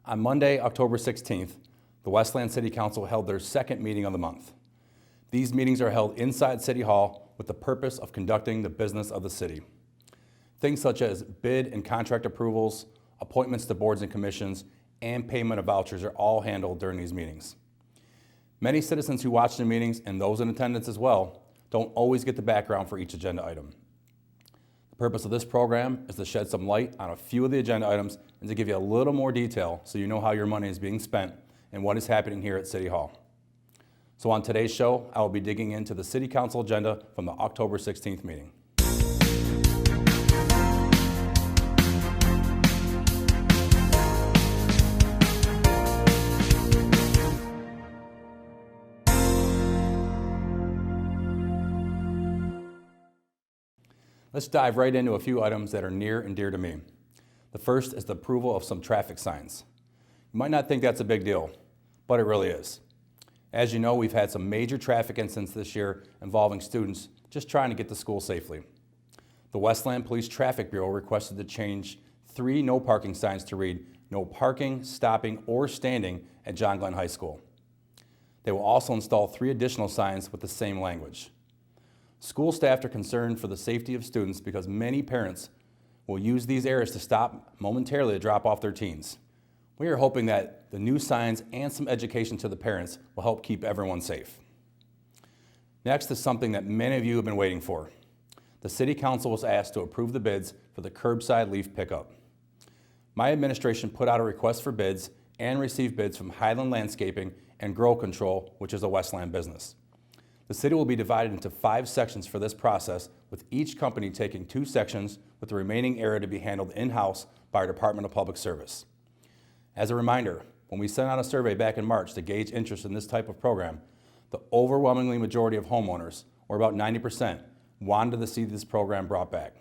On Monday, October 16th, the Westland City Council held their second meeting of the month. These meetings are held inside City Hall with the purpose of conducting the business of the city. Things such as bid and contract approvals, appointments to boards and commissions, and payment of vouchers are all handled during these meetings. Many citizens who watch the meetings, and those in attendance as well, don't always get the background for each agenda item. The purpose of this program is to shed some light on a few of the agenda items and to give you a little more detail so you know how your money is being spent and what is happening here at City Hall. So on today's show, I will be digging into the City Council agenda from the October 16th meeting. Let's dive right into a few items that are near and dear to me. The first is the approval of some traffic signs. You might not think that's a big deal, but it really is. As you know, we've had some major traffic incidents this year involving students just trying to get to school safely. The Westland Police Traffic Bureau requested to change 3 no parking signs to read "No parking, stopping, or standing" at John Glenn High School. They will also install 3 additional signs with the same language. School staff are concerned for the safety of students because many parents will use these areas to stop momentarily to drop off their teens. We are hoping that the new signs and some education to the parents will help keep everyone safe. Next is something that many of you have been waiting for. The City Council was asked to approve the bids for the curbside leaf pickup. My administration put out a request for bids and received bids from Highland Landscaping and Grow Control, which is a Westland business. The city will be divided into 5 sections for this process, with each company taking 2 sections, with the remaining area to be handled in-house by our Department of Public Service. As a reminder, when we sent out a survey back in March to gauge interest in this type of program, the overwhelmingly majority of homeowners, or about 90%, wanted to see this program brought back.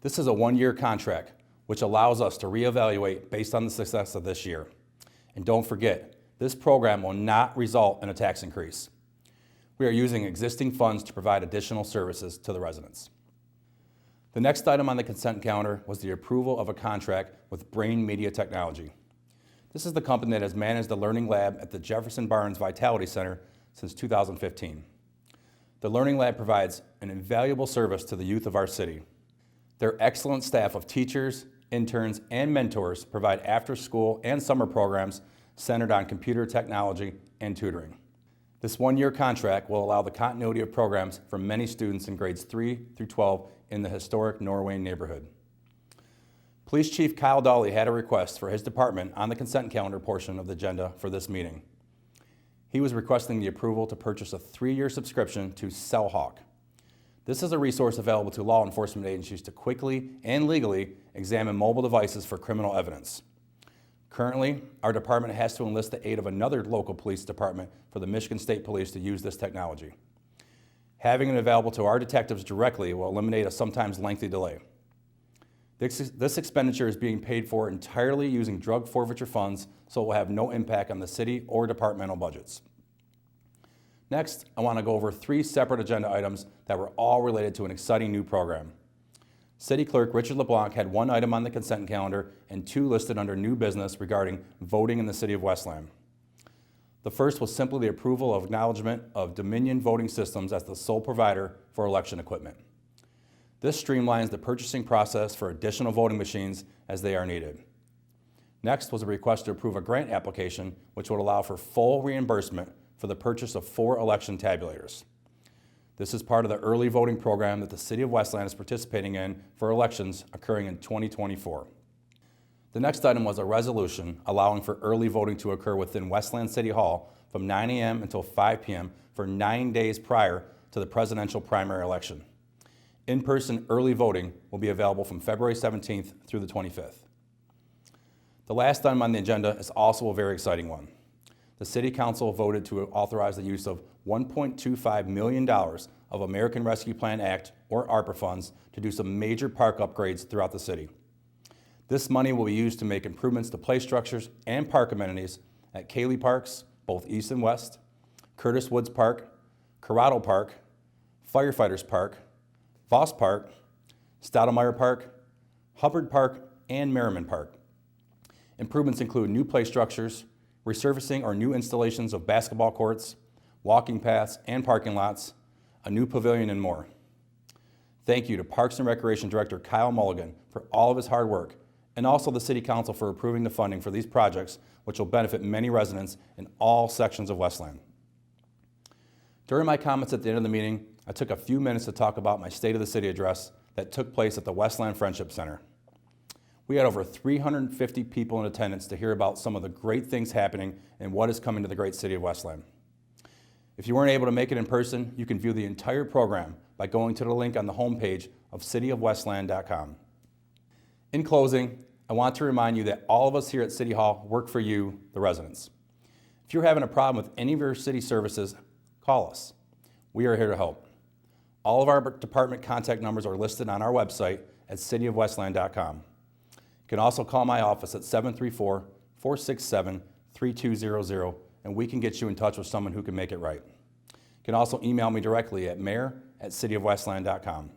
This is a 1-year contract, which allows us to reevaluate based on the success of this year. And don't forget, this program will not result in a tax increase. We are using existing funds to provide additional services to the residents. The next item on the consent calendar was the approval of a contract with Brain Media Technology. This is the company that has managed the Learning Lab at the Jefferson Barnes Vitality Center since 2015. The Learning Lab provides an invaluable service to the youth of our city. Their excellent staff of teachers, interns, and mentors provide after-school and summer programs centered on computer technology and tutoring. This 1-year contract will allow the continuity of programs for many students in grades 3 through 12 in the historic Norway neighborhood. Police Chief Kyle Dawley had a request for his department on the consent calendar portion of the agenda for this meeting. He was requesting the approval to purchase a 3-year subscription to CellHawk. This is a resource available to law enforcement agencies to quickly and legally examine mobile devices for criminal evidence. Currently, our department has to enlist the aid of another local police department for the Michigan State Police to use this technology. Having it available to our detectives directly will eliminate a sometimes lengthy delay. This expenditure is being paid for entirely using drug forfeiture funds, so it will have no impact on the city or departmental budgets. Next, I want to go over 3 separate agenda items that were all related to an exciting new program. City Clerk Richard LeBlanc had 1 item on the consent calendar and 2 listed under new business regarding voting in the city of Westland. The first was simply the approval of acknowledgement of Dominion Voting Systems as the sole provider for election equipment. This streamlines the purchasing process for additional voting machines as they are needed. Next was a request to approve a grant application which would allow for full reimbursement for the purchase of 4 election tabulators. This is part of the early voting program that the City of Westland is participating in for elections occurring in 2024. The next item was a resolution allowing for early voting to occur within Westland City Hall from 9 a.m. until 5 p.m. for 9 days prior to the presidential primary election. In-person early voting will be available from February 17th through the 25th. The last item on the agenda is also a very exciting one. The City Council voted to authorize the use of $1.25 million of American Rescue Plan Act, or ARPA funds, to do some major park upgrades throughout the city. This money will be used to make improvements to play structures and park amenities at Cayley Parks, both east and west, Curtis Woods Park, Corrado Park, Firefighters Park, Voss Park, Stoudemire Park, Hubbard Park, and Merriman Park. Improvements include new play structures, resurfacing or new installations of basketball courts, walking paths and parking lots, a new pavilion, and more. Thank you to Parks and Recreation Director Kyle Mulligan for all of his hard work, and also the City Council for approving the funding for these projects, which will benefit many residents in all sections of Westland. During my comments at the end of the meeting, I took a few minutes to talk about my State of the City address that took place at the Westland Friendship Center. We had over 350 people in attendance to hear about some of the great things happening and what is coming to the great city of Westland. If you weren't able to make it in person, you can view the entire program by going to the link on the homepage of cityofwestland.com. In closing, I want to remind you that all of us here at City Hall work for you, the residents. If you're having a problem with any of your city services, call us. We are here to help. All of our department contact numbers are listed on our website at cityofwestland.com. You can also call my office at 734-467-3200, and we can get you in touch with someone who can make it right. You can also email me directly at mayor@cityofwestland.com.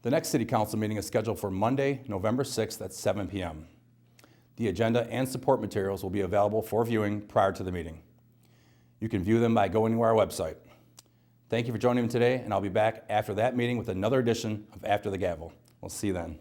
The next City Council meeting is scheduled for Monday, November 6th at 7 p.m. The agenda and support materials will be available for viewing prior to the meeting. You can view them by going to our website. Thank you for joining me today, and I'll be back after that meeting with another edition of After the Gavel. We'll see you then.